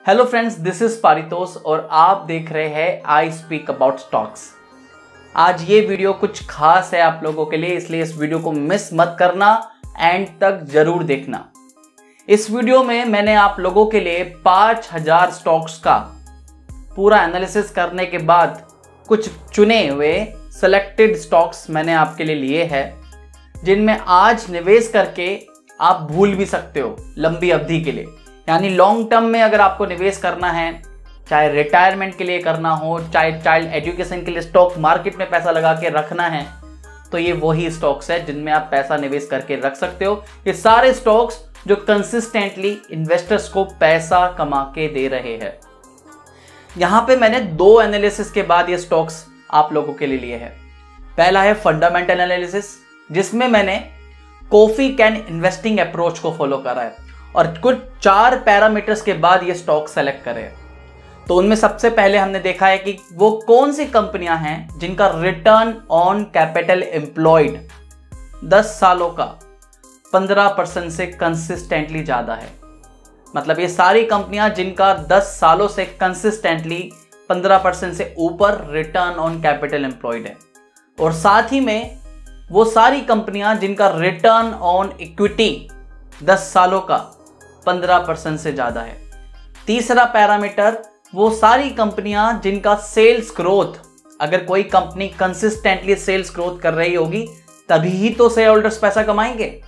Hello friends, this is Paritosh और आप देख रहे हैं आई स्पीक अबाउट स्टॉक्स। आज ये वीडियो कुछ खास है आप लोगों के लिए, इसलिए इस वीडियो को मिस मत करना, एंड तक जरूर देखना। इस वीडियो में मैंने आप लोगों के लिए 5000 स्टॉक्स का पूरा एनालिसिस करने के बाद कुछ चुने हुए सेलेक्टेड स्टॉक्स मैंने आपके लिए लिए हैं, जिनमें आज निवेश करके आप भूल भी सकते हो लंबी अवधि के लिए। यानी लॉन्ग टर्म में अगर आपको निवेश करना है, चाहे रिटायरमेंट के लिए करना हो, चाहे चाइल्ड एजुकेशन के लिए स्टॉक मार्केट में पैसा लगा के रखना है, तो ये वही स्टॉक्स है जिनमें आप पैसा निवेश करके रख सकते हो। ये सारे स्टॉक्स जो कंसिस्टेंटली इन्वेस्टर्स को पैसा कमा के दे रहे हैं। यहां पे मैंने 2 एनालिसिस के बाद ये स्टॉक्स आप लोगों के लिए लिए हैं। पहला है फंडामेंटल एनालिसिस, जिसमें मैंने कॉफी कैन इन्वेस्टिंग अप्रोच को फॉलो करा है और कुछ 4 पैरामीटर्स के बाद ये स्टॉक सेलेक्ट करे। तो उनमें सबसे पहले हमने देखा है कि वो कौन सी कंपनियां हैं जिनका रिटर्न ऑन कैपिटल एम्प्लॉयड 10 सालों का 15% से कंसिस्टेंटली ज्यादा है। मतलब ये सारी कंपनियां जिनका 10 सालों से कंसिस्टेंटली 15% से ऊपर रिटर्न ऑन कैपिटल एम्प्लॉयड है, और साथ ही में वो सारी कंपनियां जिनका रिटर्न ऑन इक्विटी 10 सालों का 15% से ज्यादा है। तीसरा पैरामीटर, वो सारी कंपनियां जिनका सेल्स ग्रोथ, अगर कोई कंपनी कंसिस्टेंटली सेल्स ग्रोथ कर रही होगी तभी ही तो शेयर होल्डर्स पैसा कमाएंगे।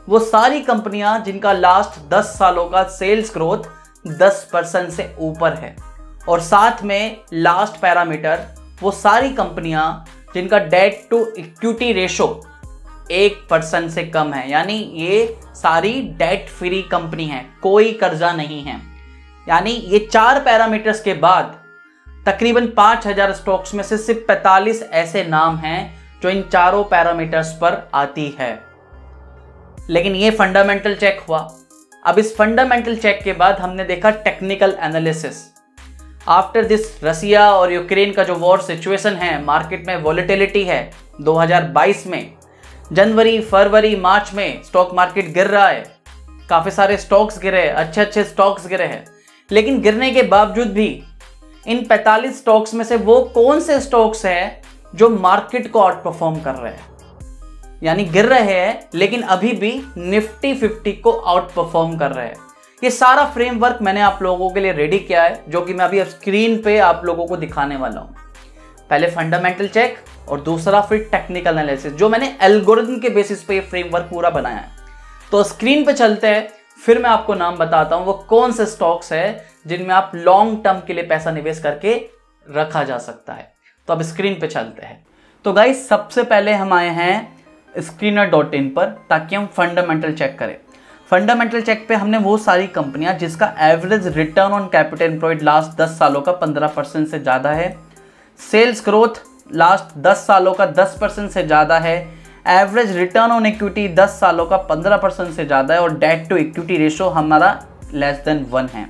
वो सारी कंपनियां जिनका लास्ट 10 सालों का सेल्स ग्रोथ 10% से ऊपर है। और साथ में लास्ट पैरामीटर, वो सारी कंपनियां जिनका डेट टू इक्विटी रेशो 1% से कम है। यानी ये सारी डेट फ्री कंपनी है, कोई कर्जा नहीं है। यानी ये 4 पैरामीटर्स के बाद तकरीबन 5000 स्टॉक्स में से सिर्फ 45 ऐसे नाम हैं जो इन चारों पैरामीटर्स पर आती है। लेकिन ये फंडामेंटल चेक हुआ। अब इस फंडामेंटल चेक के बाद हमने देखा टेक्निकल एनालिसिस। आफ्टर दिस रसिया और यूक्रेन का जो वॉर सिचुएशन है, मार्केट में वॉलेटिलिटी है। 2022 में जनवरी, फरवरी, मार्च में स्टॉक मार्केट गिर रहा है, काफी सारे स्टॉक्स गिरे, अच्छे स्टॉक्स गिरे हैं। लेकिन गिरने के बावजूद भी इन 45 स्टॉक्स में से वो कौन से स्टॉक्स हैं जो मार्केट को आउट परफॉर्म कर रहे हैं, यानी गिर रहे हैं लेकिन अभी भी निफ्टी 50 को आउट परफॉर्म कर रहे हैं। ये सारा फ्रेमवर्क मैंने आप लोगों के लिए रेडी किया है, जो कि मैं अभी स्क्रीन पे आप लोगों को दिखाने वाला हूं। पहले फंडामेंटल चेक और दूसरा फिर टेक्निकल एनालिसिस, जो मैंने एल्गोरिथम के बेसिस पे ये फ्रेमवर्क पूरा बनाया है। तो स्क्रीन पे चलते हैं, फिर मैं आपको नाम बताता हूं वो कौन से स्टॉक्स है जिनमें आप लॉन्ग टर्म के लिए पैसा निवेश करके रखा जा सकता है। तो अब स्क्रीन पे चलते हैं। तो गाइस, सबसे पहले हम आए हैं screener.in पर, ताकि हम फंडामेंटल चेक करें। फंडामेंटल चेक पे हमने वो सारी कंपनियां जिसका average return on capital employed last 10 सालों का 15% से ज़्यादा है, सेल्स ग्रोथ लास्ट 10 सालों का 10% से ज़्यादा है, एवरेज रिटर्न ऑन इक्विटी 10 सालों का 15% से ज़्यादा है, और डेट टू इक्विटी रेशो हमारा <1 है।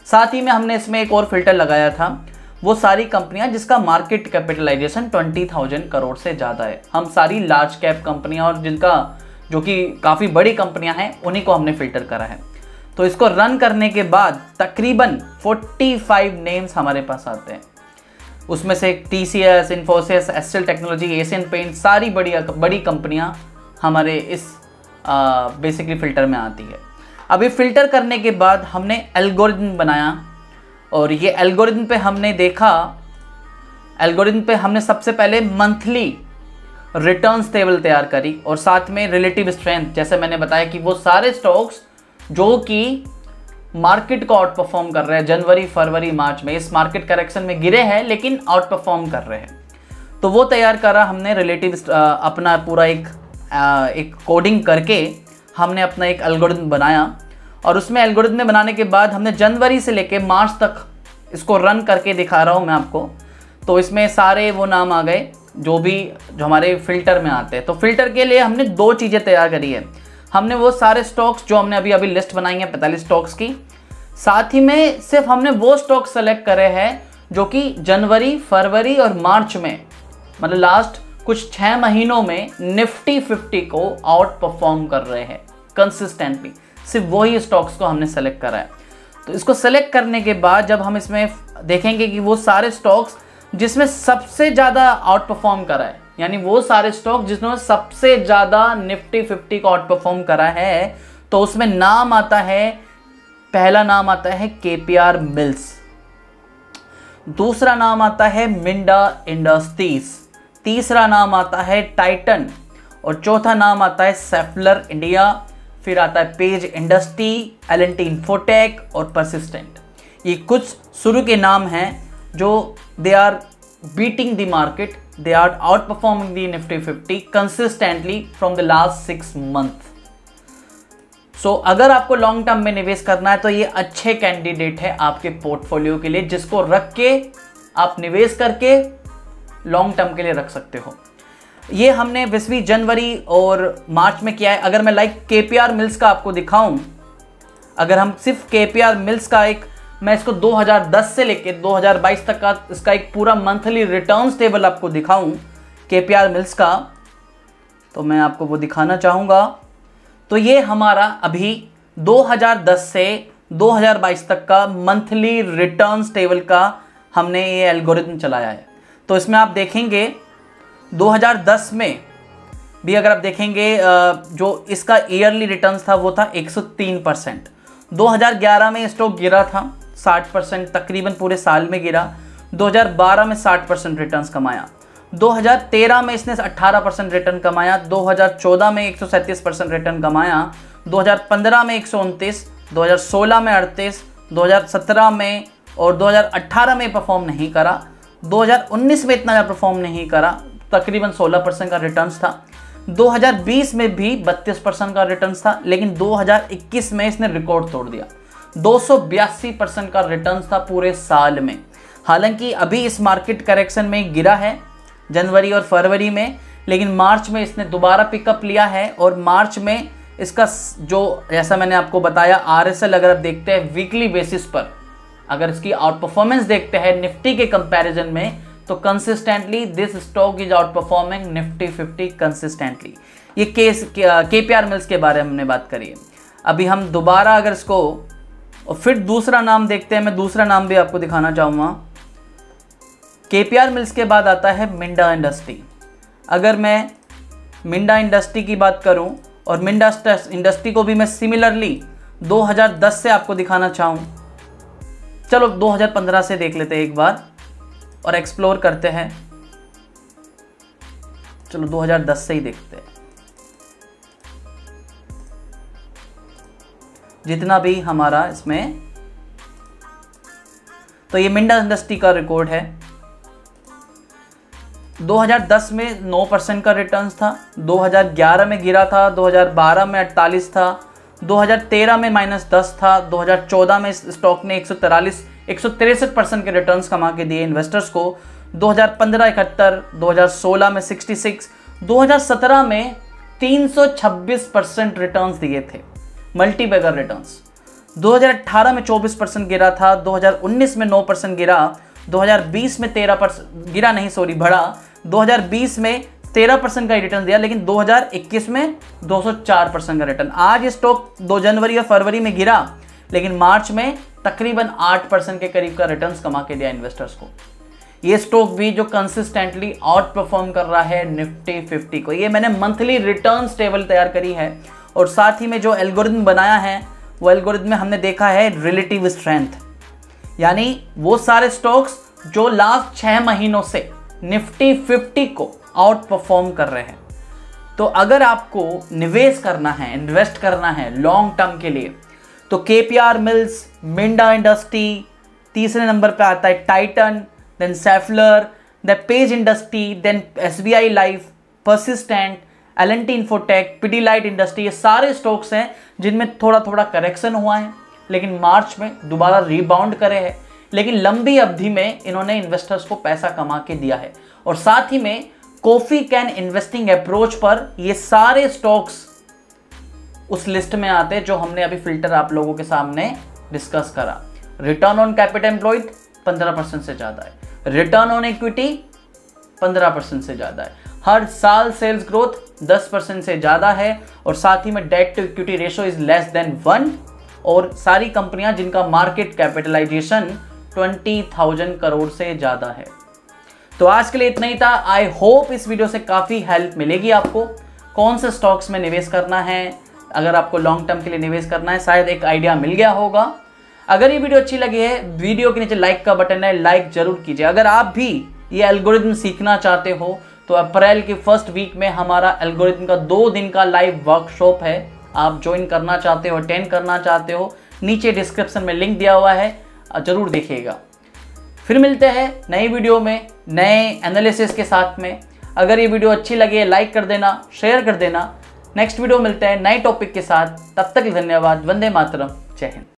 साथ ही में हमने इसमें एक और फिल्टर लगाया था, वो सारी कंपनियां जिसका मार्केट कैपिटलाइजेशन 20,000 करोड़ से ज़्यादा है। हम सारी लार्ज कैप कंपनियां और जिनका जो कि काफ़ी बड़ी कंपनियां हैं उन्हीं को हमने फिल्टर करा है। तो इसको रन करने के बाद तकरीबन 45 नेम्स हमारे पास आते हैं। उसमें से TCS, इन्फोसिस, एस्टेल टेक्नोलॉजी, एशियन पेंट, सारी बड़ी कंपनियां हमारे इस बेसिकली फिल्टर में आती है। अभी फिल्टर करने के बाद हमने एल्गोरिथम बनाया, और ये एल्गोरिथम पे हमने देखा, एल्गोरिथम पे हमने सबसे पहले मंथली रिटर्न्स टेबल तैयार करी, और साथ में रिलेटिव स्ट्रेंथ, जैसे मैंने बताया कि वो सारे स्टॉक्स जो कि मार्केट को आउट परफॉर्म कर रहे हैं जनवरी, फरवरी, मार्च में, इस मार्केट करेक्शन में गिरे हैं लेकिन आउट परफॉर्म कर रहे हैं, तो वो तैयार करा हमने। रिलेटिव अपना पूरा एक कोडिंग करके हमने अपना एक एल्गोरिथम बनाया, और उसमें एल्गोरिथम में बनाने के बाद हमने जनवरी से लेके मार्च तक इसको रन करके दिखा रहा हूँ मैं आपको। तो इसमें सारे वो नाम आ गए जो हमारे फिल्टर में आते हैं। तो फिल्टर के लिए हमने 2 चीज़ें तैयार करी है। हमने वो सारे स्टॉक्स जो हमने अभी लिस्ट बनाई है 45 स्टॉक्स की, साथ ही में सिर्फ हमने वो स्टॉक सेलेक्ट करे हैं जो कि जनवरी, फरवरी और मार्च में, मतलब लास्ट कुछ 6 महीनों में निफ्टी 50 को आउट परफॉर्म कर रहे हैं कंसिस्टेंटली। सिर्फ वही स्टॉक्स को हमने सेलेक्ट करा है। तो इसको सेलेक्ट करने के बाद जब हम इसमें देखेंगे कि वो सारे स्टॉक्स जिसमें सबसे ज़्यादा आउट परफॉर्म करा है, यानी वो सारे स्टॉक जिसमें सबसे ज़्यादा निफ्टी 50 को आउट परफॉर्म करा है, तो उसमें नाम आता है, पहला नाम आता है KPR मिल्स, दूसरा नाम आता है मिंडा इंडस्ट्रीज, तीसरा नाम आता है टाइटन और चौथा नाम आता है सेफलर इंडिया, फिर आता है पेज इंडस्ट्री, L&T इन्फोटेक और परसिस्टेंट। ये कुछ शुरू के नाम हैं जो they are beating the market, they are outperforming the Nifty 50 consistently from the last 6 month. So अगर आपको लॉन्ग टर्म में निवेश करना है तो ये अच्छे कैंडिडेट है आपके पोर्टफोलियो के लिए, जिसको रख के आप निवेश करके लॉन्ग टर्म के लिए रख सकते हो। ये हमने 20वीं जनवरी और मार्च में किया है। अगर मैं KPR मिल्स का आपको दिखाऊं, अगर हम सिर्फ KPR मिल्स का मैं इसको 2010 से लेके 2022 तक का इसका एक पूरा मंथली रिटर्न्स टेबल आपको दिखाऊं KPR मिल्स का, तो मैं आपको वो दिखाना चाहूँगा। तो ये हमारा अभी 2010 से 2022 तक का मंथली रिटर्न्स टेबल का हमने ये एल्गोरिथम चलाया है। तो इसमें आप देखेंगे 2010 में भी अगर आप देखेंगे जो इसका ईयरली रिटर्न्स था वो था 103%। 2011 में स्टॉक गिरा था 60%, तकरीबन पूरे साल में गिरा। 2012 में 60% रिटर्न्स कमाया। 2013 में इसने 18% रिटर्न कमाया। 2014 में 137% रिटर्न कमाया। 2015 में 129, 2016 में 38, 2017 में और 2018 में परफॉर्म नहीं करा। 2019 में इतना परफॉर्म नहीं करा, तकरीबन 16% का रिटर्न्स था। 2020 में भी 32% का रिटर्न्स था, लेकिन 2021 में इसने रिकॉर्ड तोड़ दिया। 282% का रिटर्न्स था पूरे साल में। हालांकि अभी इस मार्केट करेक्शन में गिरा है जनवरी और फरवरी में, लेकिन मार्च में इसने दोबारा पिकअप लिया है और मार्च में इसका जो, जैसा मैंने आपको बताया, RSL अगर आप देखते हैं वीकली बेसिस पर, अगर इसकी आउट परफॉर्मेंस देखते हैं निफ्टी के कंपैरिजन में, तो consistently this stock is out performing Nifty 50 consistently. ये KPR मिल्स के बारे में हमने बात करी है। अभी हम दोबारा अगर इसको और फिर दूसरा नाम देखते हैं, मैं दूसरा नाम भी आपको दिखाना चाहूँगा। KPR मिल्स के बाद आता है मिंडा इंडस्ट्री। अगर मैं मिंडा इंडस्ट्री की बात करूं और मिंडा इंडस्ट्री को भी मैं सिमिलरली 2010 से आपको दिखाना चाहूं, चलो 2015 से देख लेते हैं एक बार और एक्सप्लोर करते हैं। चलो 2010 से ही देखते हैं, जितना भी हमारा इसमें। तो ये मिंडा इंडस्ट्री का रिकॉर्ड है। 2010 में 9% का रिटर्न्स था। 2011 में गिरा था। 2012 में 48 था। 2013 में -10 था। 2014 में इस स्टॉक ने 163% के रिटर्न्स कमा के दिए इन्वेस्टर्स को। 2015 71, 2016 में 66, 2017 में 326% रिटर्न्स दिए थे, मल्टीबैगर रिटर्न्स। 2018 में 24% गिरा था। 2019 में 9% गिरा। 2020 में 13% गिरा नहीं, सॉरी, बढ़ा। 2020 में 13% का रिटर्न दिया, लेकिन 2021 में 204% का रिटर्न। आज ये स्टॉक 2 जनवरी और फरवरी में गिरा, लेकिन मार्च में तकरीबन 8% के करीब का रिटर्न्स कमा के दिया इन्वेस्टर्स को। ये स्टॉक भी जो कंसिस्टेंटली आउट परफॉर्म कर रहा है निफ्टी 50 को। ये मैंने मंथली रिटर्न्स टेबल तैयार करी है और साथ ही में जो एल्गोरिथम बनाया है वो एल्गोरिथम में हमने देखा है रिलेटिव स्ट्रेंथ, यानी वो सारे स्टॉक्स जो लास्ट 6 महीनों से निफ्टी 50 को आउट परफॉर्म कर रहे हैं। तो अगर आपको निवेश करना है, इन्वेस्ट करना है लॉन्ग टर्म के लिए, तो KPR मिल्स, मिंडा इंडस्ट्री, तीसरे नंबर पे आता है Titan, then Schaeffler, then Page industry, then SBI life, Persistent, L&T Infotech, Pidilite industry. ये सारे स्टॉक्स हैं जिनमें थोड़ा थोड़ा करेक्शन हुआ है, लेकिन मार्च में दोबारा रिबाउंड करे हैं। लेकिन लंबी अवधि में इन्होंने इन्वेस्टर्स को पैसा कमा के दिया है। और साथ ही में कॉफी कैन इन्वेस्टिंग अप्रोच पर ये सारे स्टॉक्स उस लिस्ट में आते हैं जो हमने अभी फिल्टर आप लोगों के सामने डिस्कस करा। रिटर्न ऑन कैपिटल एम्प्लॉयड 15% से ज़्यादा है, रिटर्न ऑन इक्विटी 15% से ज़्यादा है, हर साल सेल्स ग्रोथ 10% से ज़्यादा है, और साथ ही में debt to equity ratio is less than 1, और सारी कंपनियां जिनका मार्केट कैपिटलाइजेशन 20,000 करोड़ से ज़्यादा है। तो आज के लिए इतना ही था। आई होप इस वीडियो से काफ़ी हेल्प मिलेगी आपको, कौन से स्टॉक्स में निवेश करना है, अगर आपको लॉन्ग टर्म के लिए निवेश करना है, शायद एक आइडिया मिल गया होगा। अगर ये वीडियो अच्छी लगी है, वीडियो के नीचे लाइक का बटन है, लाइक जरूर कीजिए। अगर आप भी ये एल्गोरिथम सीखना चाहते हो तो अप्रैल की फर्स्ट वीक में हमारा एल्गोरिथम का 2 दिन का लाइव वर्कशॉप है। आप ज्वाइन करना चाहते हो, अटेंड करना चाहते हो, नीचे डिस्क्रिप्शन में लिंक दिया हुआ है, जरूर देखिएगा। फिर मिलते हैं नई वीडियो में नए एनालिसिस के साथ में। अगर ये वीडियो अच्छी लगे लाइक कर देना, शेयर कर देना। नेक्स्ट वीडियो मिलते हैं नए टॉपिक के साथ, तब तक धन्यवाद। वंदे मातरम, जय हिंद।